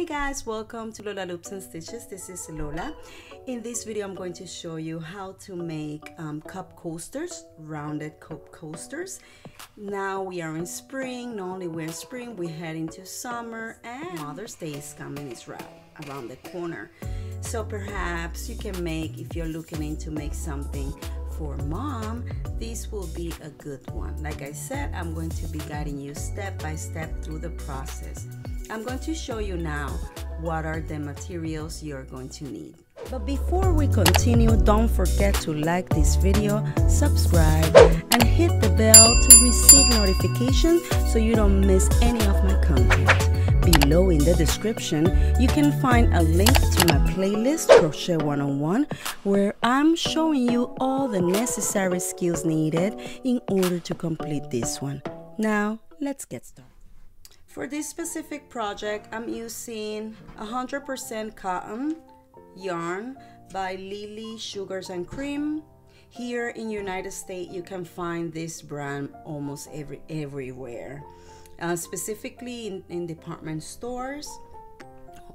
Hey guys, welcome to Lola Loops and Stitches. This is Lola. In this video I'm going to show you how to make cup coasters, rounded cup coasters. Now we are in spring. Not only we're in spring, we head into summer, and Mother's Day is coming. It's right around the corner. So perhaps you can make, if you're looking into make something for mom, this will be a good one. Like I said, I'm going to be guiding you step by step through the process. I'm going to show you now what are the materials you're going to need. But before we continue, don't forget to like this video, subscribe, and hit the bell to receive notifications so you don't miss any of my content. Below in the description, you can find a link to my playlist, Crochet 101, where I'm showing you all the necessary skills needed in order to complete this one. Now, let's get started. For this specific project, I'm using 100% cotton yarn by Lily Sugars and Cream. Here in United States, you can find this brand almost everywhere. Specifically in department stores,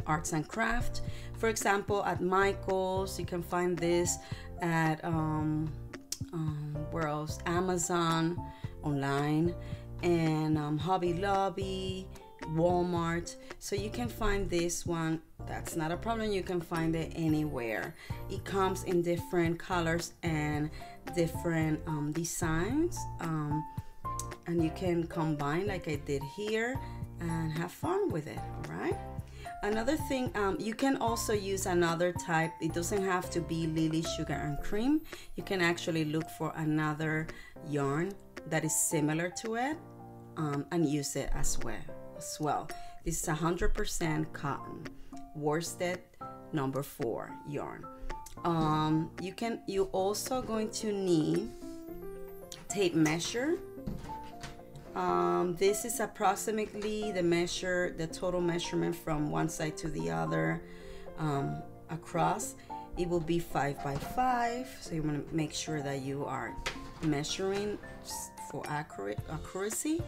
arts and craft. For example, at Michael's, you can find this at where else? Amazon, online, and Hobby Lobby, Walmart. So you can find this one. That's not a problem. You can find it anywhere. It comes in different colors and different designs, and you can combine like I did here and have fun with it. All right. Another thing, you can also use another type. It doesn't have to be Lily Sugar and Cream. You can actually look for another yarn that is similar to it and use it as well. This is 100% cotton worsted number 4 yarn. You also going to need tape measure. This is approximately the total measurement from one side to the other across. It will be 5 by 5, so you want to make sure that you are measuring for accuracy.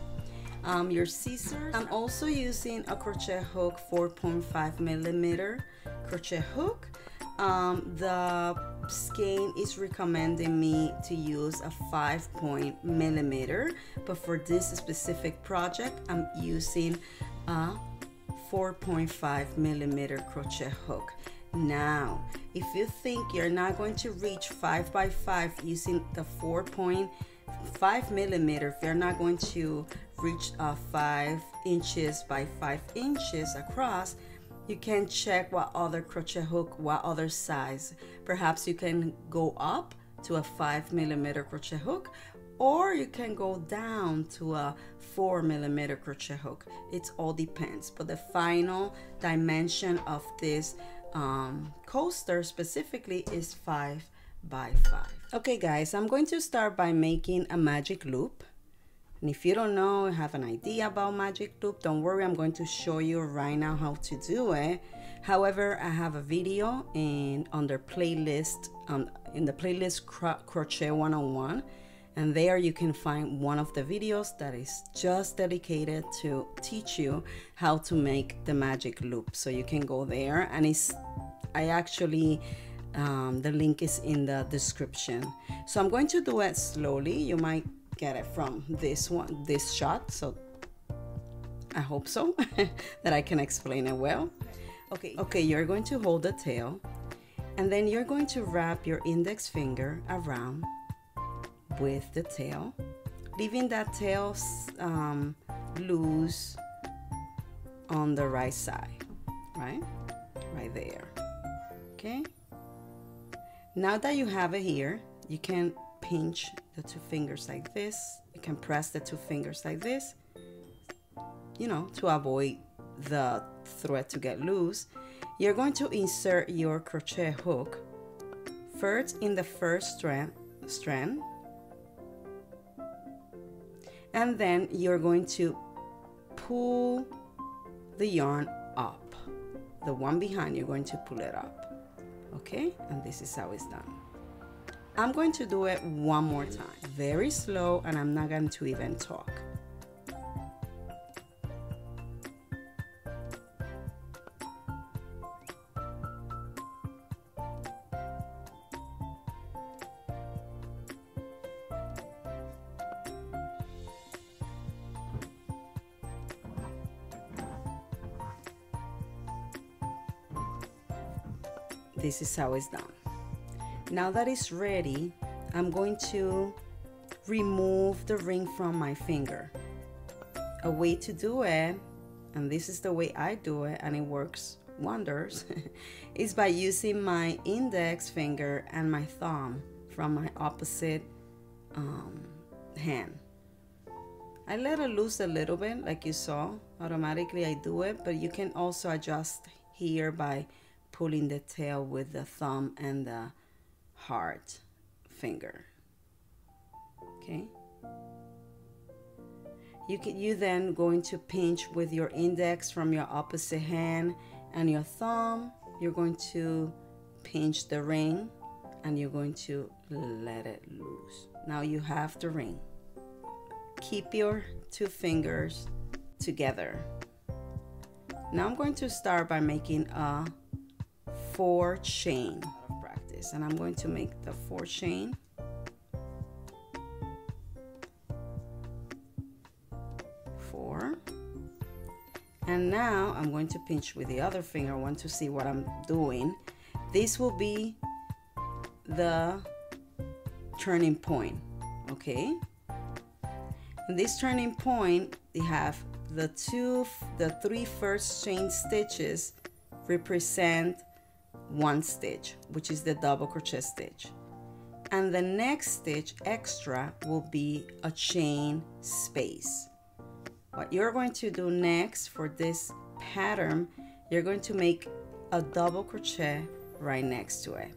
Your scissors. I'm also using a crochet hook, 4.5mm crochet hook. The skein is recommending me to use a 5.0mm, but for this specific project I'm using a 4.5mm crochet hook. Now, if you think you're not going to reach 5 by 5 using the 4.5mm, if you're not going to reach 5 inches by 5 inches across, you can check what other crochet hook, what other size. Perhaps you can go up to a 5mm crochet hook, or you can go down to a 4mm crochet hook. It all depends, but the final dimension of this coaster specifically is 5 by 5. Okay guys, I'm going to start by making a magic loop. And if you don't know, have an idea about magic loop, don't worry, I'm going to show you right now how to do it. However, I have a video under playlist, in the playlist Crochet 101, and there you can find one of the videos that is just dedicated to teach you how to make the magic loop. So you can go there, and the link is in the description. So I'm going to do it slowly. You might get it from this shot, so I hope so that I can explain it well. Okay, you're going to hold the tail, and then you're going to wrap your index finger around with the tail, leaving that tail loose on the right side, right there. Okay, now that you have it here, you can pinch the 2 fingers like this. You can press the 2 fingers like this, to avoid the thread to get loose. You're going to insert your crochet hook first in the first strand, and then you're going to pull the yarn up. The one behind, you're going to pull it up. Okay, and this is how it's done. I'm going to do it one more time, very slow, and I'm not going to even talk. this is how it's done. Now that it's ready, I'm going to remove the ring from my finger. A way to do it, and this is the way I do it, and it works wonders, is by using my index finger and my thumb from my opposite hand. I let it loose a little bit, like you saw. Automatically I do it, but you can also adjust here by pulling the tail with the thumb and the heart finger. Okay. You then going to pinch with your index from your opposite hand, and your thumb, you're going to pinch the ring, and you're going to let it loose. Now you have the ring. Keep your two fingers together. Now I'm going to start by making a 4 chain of practice, and I'm going to make the 4 chain. 4. And now I'm going to pinch with the other finger. I want to see what I'm doing. This will be the turning point, okay? In this turning point, we have the 3 first chain stitches represent 1 stitch, which is the double crochet stitch. And the next stitch extra will be a chain space. What you're going to do next for this pattern, you're going to make a double crochet right next to it.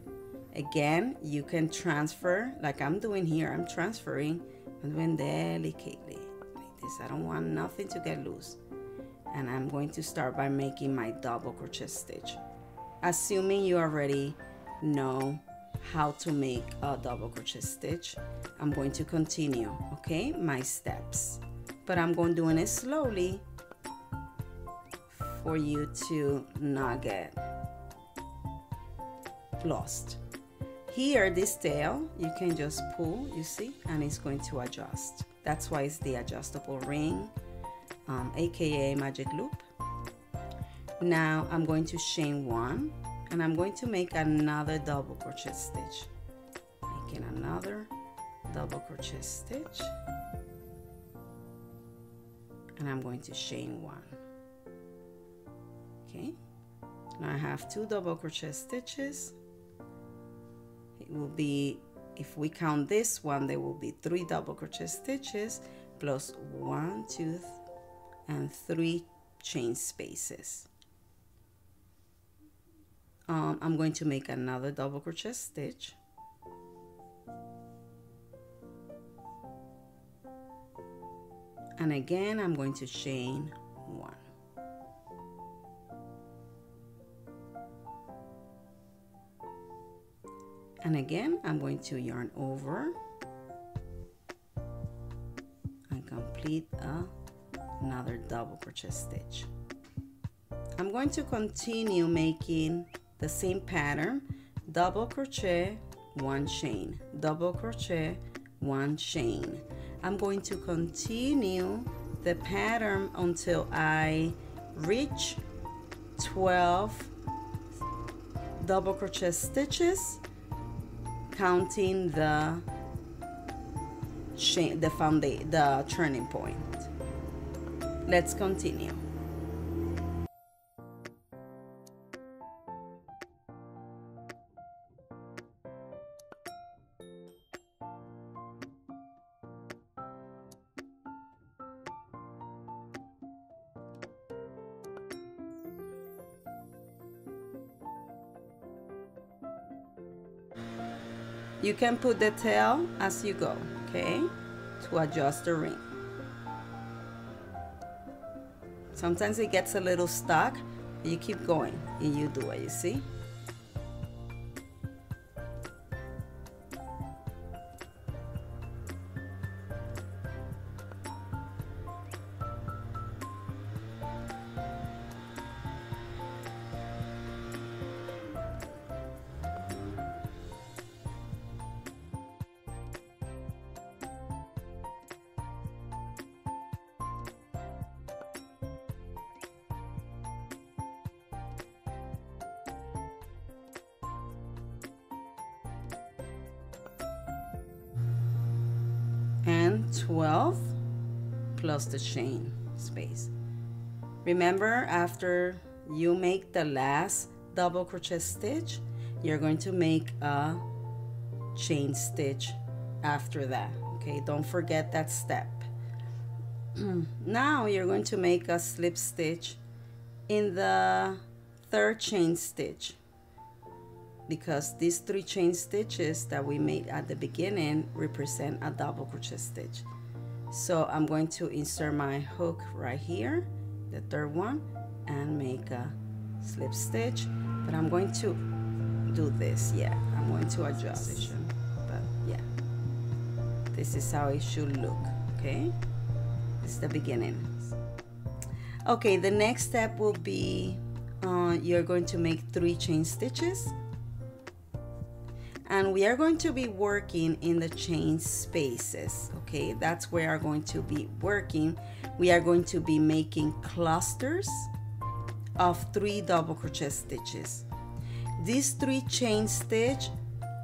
Again, you can transfer, like I'm doing here. I'm transferring. I'm doing delicately like this. I don't want nothing to get loose. And I'm going to start by making my double crochet stitch. Assuming you already know how to make a double crochet stitch, I'm going to continue, okay, my steps. But I'm going doing it slowly for you to not get lost. Here, this tail, you can just pull, you see, and it's going to adjust. That's why it's the adjustable ring, aka magic loop. Now I'm going to chain 1, and I'm going to make another double crochet stitch. Making another double crochet stitch. And I'm going to chain 1. Okay, now I have 2 double crochet stitches. It will be, if we count this one, there will be 3 double crochet stitches plus 1, 2, and 3 chain spaces. I'm going to make another double crochet stitch. And again, I'm going to chain 1. And again, I'm going to yarn over and complete another double crochet stitch. I'm going to continue making the same pattern, double crochet, 1 chain, double crochet, 1 chain. I'm going to continue the pattern until I reach 12 double crochet stitches, counting the chain, the turning point. Let's continue. You can put the tail as you go, okay, to adjust the ring. Sometimes it gets a little stuck. You keep going and you do it, you see? then 12 plus the chain space. Remember, after you make the last double crochet stitch, you're going to make a chain stitch after that. Okay, don't forget that step. Now you're going to make a slip stitch in the third chain stitch, because these 3 chain stitches that we made at the beginning represent a double crochet stitch. So I'm going to insert my hook right here, the third one, and make a slip stitch. But I'm going to do this. Yeah, I'm going to adjust, but yeah, this is how it should look. Okay, this is the beginning. Okay, the next step will be you're going to make 3 chain stitches, and we are going to be working in the chain spaces. Okay, that's where we are going to be working. We are going to be making clusters of 3 double crochet stitches. These 3 chain stitch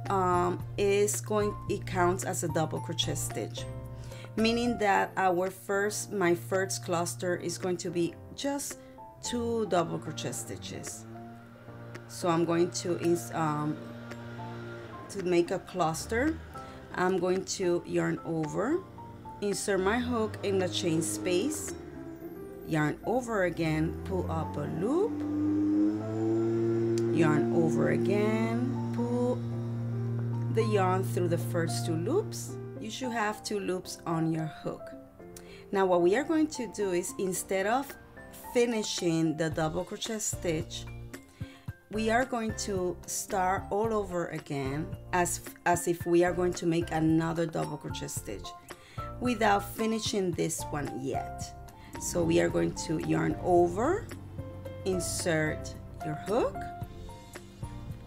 it counts as a double crochet stitch, meaning that my first cluster is going to be just 2 double crochet stitches. So I'm going to make a cluster. I'm going to yarn over, insert my hook in the chain space, yarn over again, pull up a loop, yarn over again, pull the yarn through the first 2 loops. You should have 2 loops on your hook. Now what we are going to do is, instead of finishing the double crochet stitch, we are going to start all over again as if we are going to make another double crochet stitch without finishing this one yet. So we are going to yarn over, insert your hook,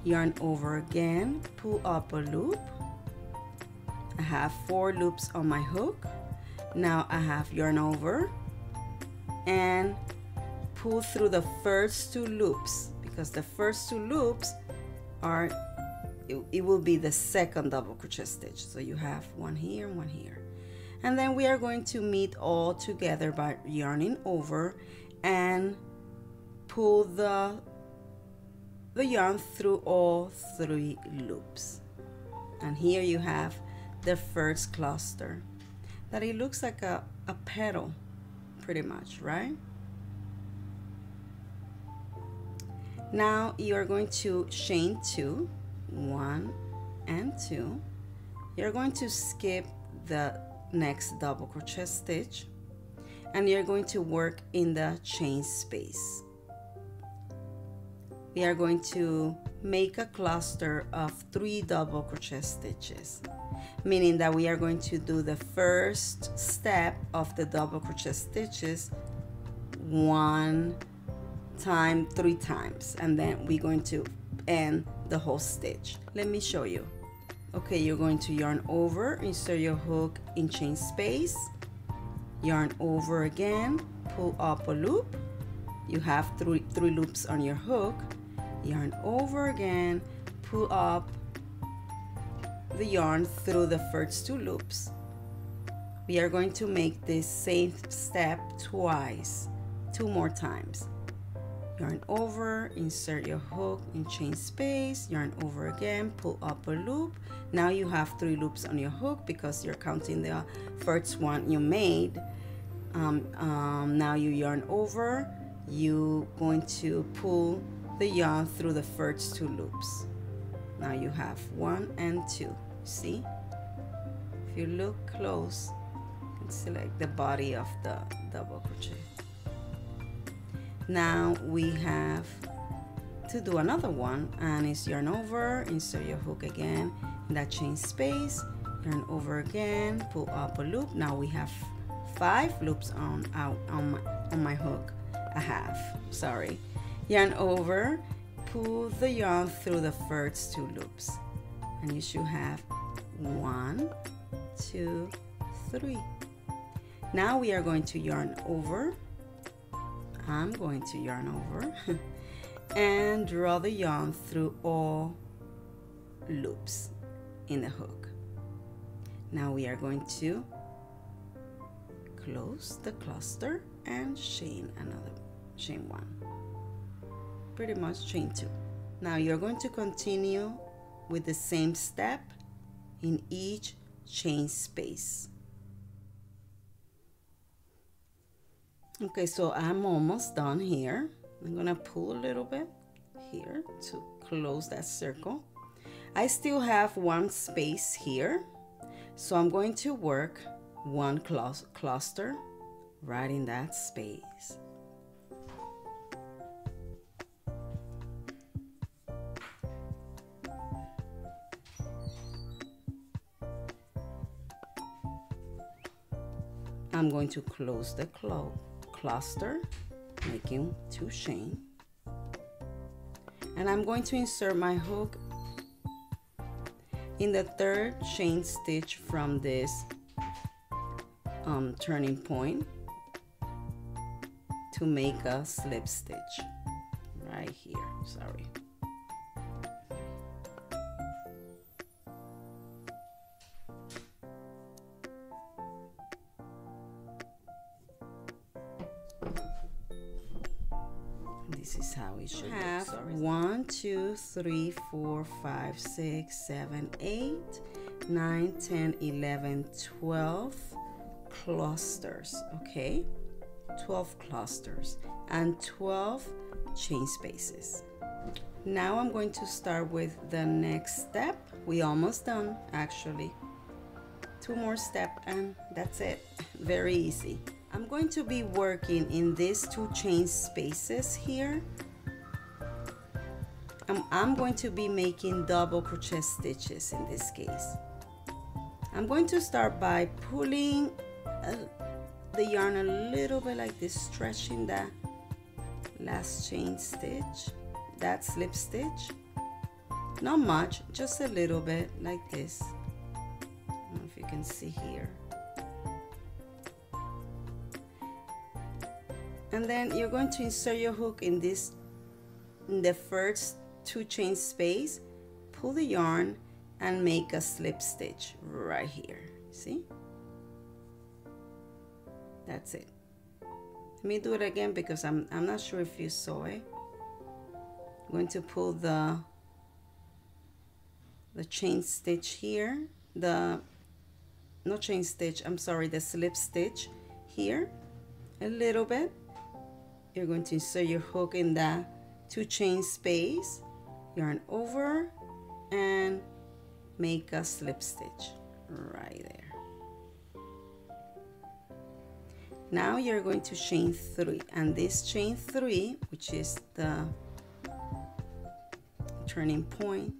yarn over again, pull up a loop. I have 4 loops on my hook. Now I have yarn over and pull through the first 2 loops, because the first 2 loops it will be the second double crochet stitch. So you have 1 here, 1 here. And then we are going to meet all together by yarning over and pull the yarn through all 3 loops. And here you have the first cluster, that it looks like a petal pretty much, right? Now you are going to chain 2, 1 and 2. You're going to skip the next double crochet stitch and you're going to work in the chain space. We are going to make a cluster of 3 double crochet stitches, meaning that we are going to do the first step of the double crochet stitches 1 time 3 times, and then we're going to end the whole stitch. Let me show you. Okay, you're going to yarn over, insert your hook in chain space, yarn over again, pull up a loop. You have 3 loops on your hook, yarn over again, pull up the yarn through the first 2 loops. We are going to make this same step twice, 2 more times. Yarn over, insert your hook in chain space, yarn over again, pull up a loop. Now you have 3 loops on your hook because you're counting the first one you made. Now you yarn over, you're going to pull the yarn through the first 2 loops. Now you have 1 and 2. See? If you look close, you can see like the body of the double crochet. Now we have to do another one, and it's yarn over, insert your hook again in that chain space, yarn over again, pull up a loop. Now we have 5 loops on my hook. I have, sorry. Yarn over, pull the yarn through the first 2 loops, and you should have 1, 2, 3. Now we are going to yarn over. I'm going to yarn over and draw the yarn through all loops in the hook. Now we are going to close the cluster and chain one, pretty much chain two. Now you're going to continue with the same step in each chain space. Okay, so I'm almost done here. I'm gonna pull a little bit here to close that circle. I still have one space here, so I'm going to work one cluster right in that space. I'm going to close the cluster, making two chain, and I'm going to insert my hook in the third chain stitch from this turning point to make a slip stitch right here. Sorry. This is how it should have 1, 2, 3, 4, 5, 6, 7, 8, 9, 10, 11, 12 clusters. Okay, 12 clusters and 12 chain spaces. Now I'm going to start with the next step. We almost done, actually. 2 more steps and that's it. Very easy. I'm going to be working in these 2 chain spaces here. I'm going to be making double crochet stitches in this case. I'm going to start by pulling the yarn a little bit like this, stretching that last chain stitch, that slip stitch. Not much, just a little bit like this. I don't know if you can see here. And then you're going to insert your hook in the first 2 chain space, pull the yarn and make a slip stitch right here. See? That's it. Let me do it again because I'm not sure if you saw it. I'm going to pull the chain stitch here, the slip stitch here a little bit. You're going to insert your hook in that 2 chain space, yarn over and make a slip stitch right there. Now you're going to chain 3, and this chain 3, which is the turning point,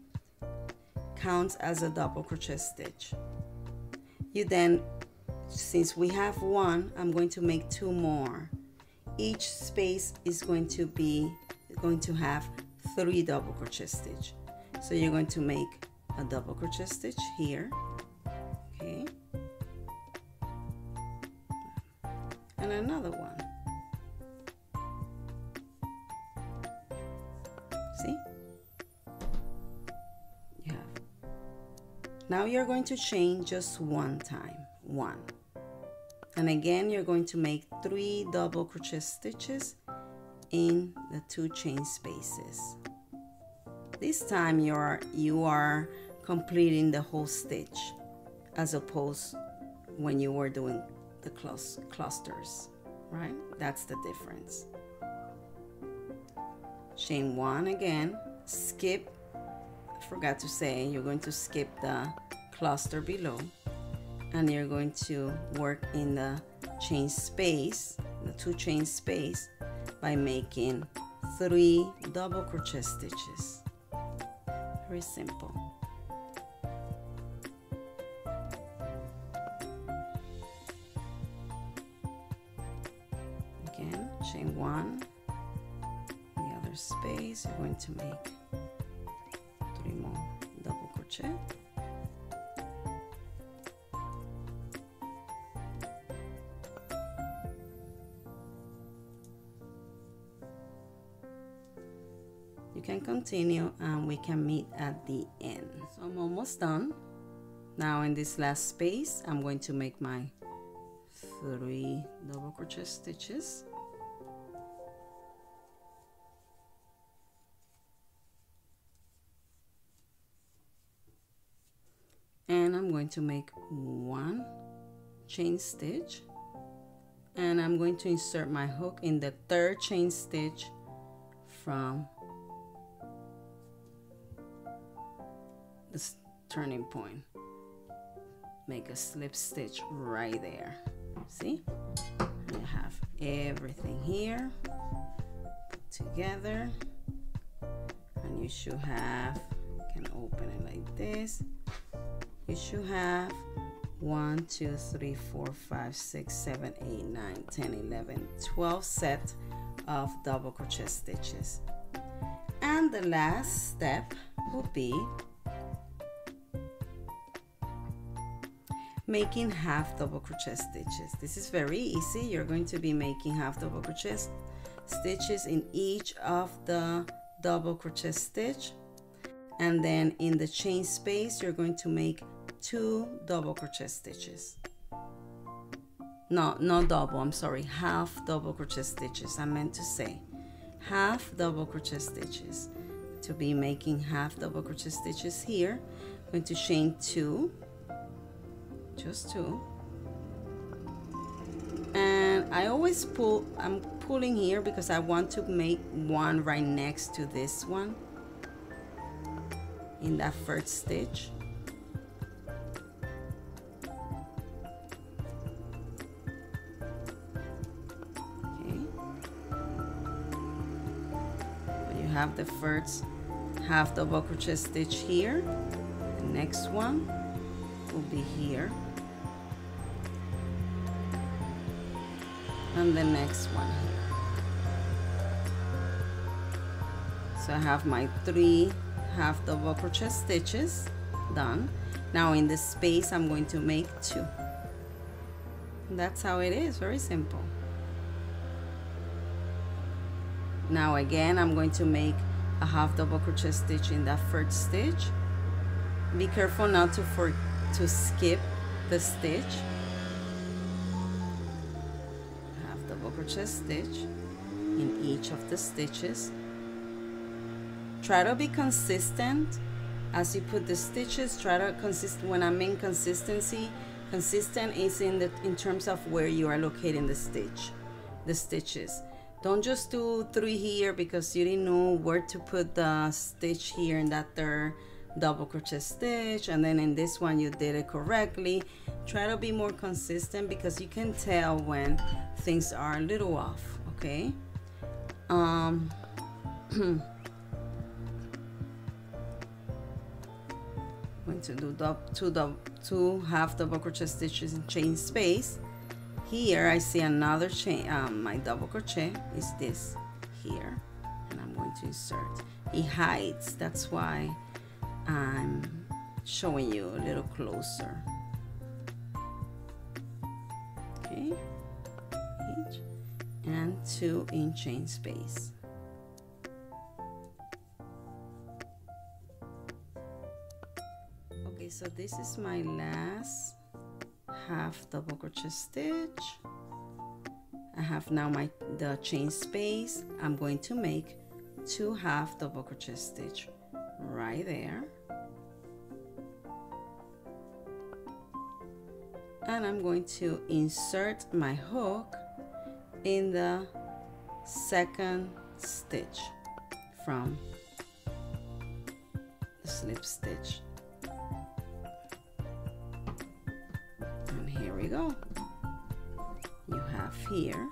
counts as a double crochet stitch. You then, since we have 1, I'm going to make 2 more. Each space is going to have 3 double crochet stitch. So you're going to make a double crochet stitch here, okay, and another one. See? You have. Now you're going to chain just 1 time, 1. And again, you're going to make 3 double crochet stitches in the 2 chain spaces. This time you are completing the whole stitch, as opposed when you were doing the clusters, right? That's the difference. Chain 1 again, skip, I forgot to say, you're going to skip the cluster below, and you're going to work in the chain space, the 2 chain space, by making 3 double crochet stitches. Very simple. Again, chain 1, the other space, you're going to make 3 more double crochet. You can continue and we can meet at the end. So I'm almost done. Now in this last space, I'm going to make my 3 double crochet stitches. And I'm going to make 1 chain stitch, and I'm going to insert my hook in the 3rd chain stitch from this turning point. Make a slip stitch right there. See, I have everything here put together, and you should have, you can open it like this, you should have 1 2 3 4 5 6 7 8 9 10 11 12 set of double crochet stitches. And the last step will be making half double crochet stitches. This is very easy. You're going to be making half double crochet stitches in each of the double crochet stitch, and then in the chain space you're going to make 2 double crochet stitches. No, not double, I'm sorry, half double crochet stitches. I meant to say half double crochet stitches. To be making half double crochet stitches here, I'm going to chain 2, just 2, and I always pull, I'm pulling here because I want to make 1 right next to this one in that 1st stitch. Have the first half double crochet stitch here, the next one will be here, and the next one here. So I have my 3 half double crochet stitches done. Now in this space I'm going to make 2. That's how it is, very simple. Now again, I'm going to make a half double crochet stitch in that 1st stitch. Be careful not to skip the stitch. Half double crochet stitch in each of the stitches. Try to be consistent as you put the stitches. Try to when I mean consistency, consistent is in terms of where you are locating the stitches. Don't just do 3 here because you didn't know where to put the stitch here in that 3rd double crochet stitch, and then in this one you did it correctly. Try to be more consistent because you can tell when things are a little off, okay? Going to do 2 half double crochet stitches in chain space. Here I see another chain, my double crochet is this here, and I'm going to insert. It hides, that's why I'm showing you a little closer. Okay, each, and 2 in chain space. Okay, so this is my last half double crochet stitch. I have now the chain space. I'm going to make 2 half double crochet stitch right there, and I'm going to insert my hook in the 2nd stitch from the slip stitch. Here we go. You have here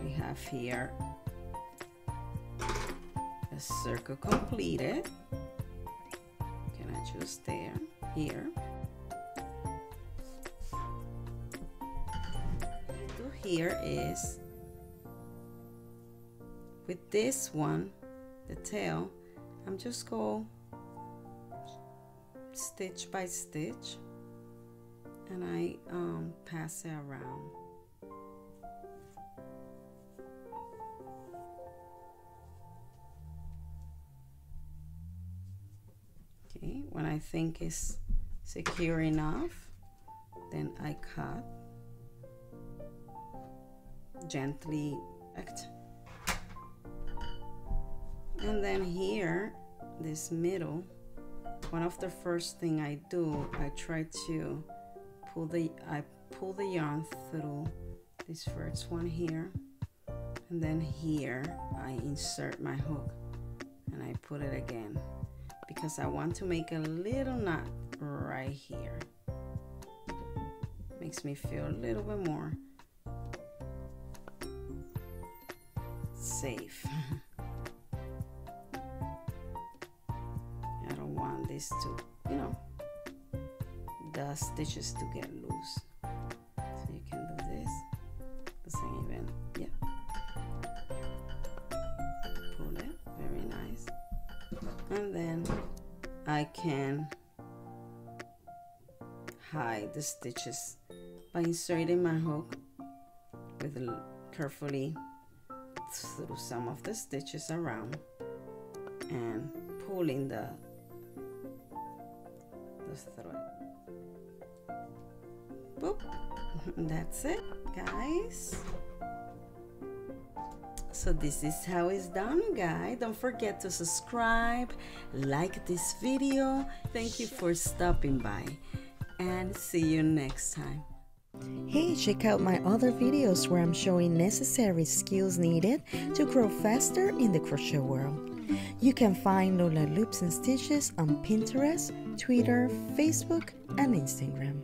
we have here a circle completed. Can I just there here? What you do here is, with this one, the tail, I'm just go stitch by stitch, and I pass it around. Okay, when I think it's secure enough, then I cut gently back. And then here, this middle, one of the first thing I do, I try to pull the yarn through this first one here, and then here I insert my hook and I put it again because I want to make a little knot right here. Makes me feel a little bit more safe. I don't want this to, you know, the stitches to get loose. So you can do this. Doesn't even, yeah. Pull it, very nice. And then I can hide the stitches by inserting my hook with carefully through some of the stitches around and pulling the thread. Boop. That's it, guys. So this is how it's done, guys. Don't forget to subscribe, like this video. Thank you for stopping by, and see you next time. Hey, check out my other videos where I'm showing necessary skills needed to grow faster in the crochet world. You can find Lola Loops and Stitches on Pinterest, Twitter, Facebook, and Instagram.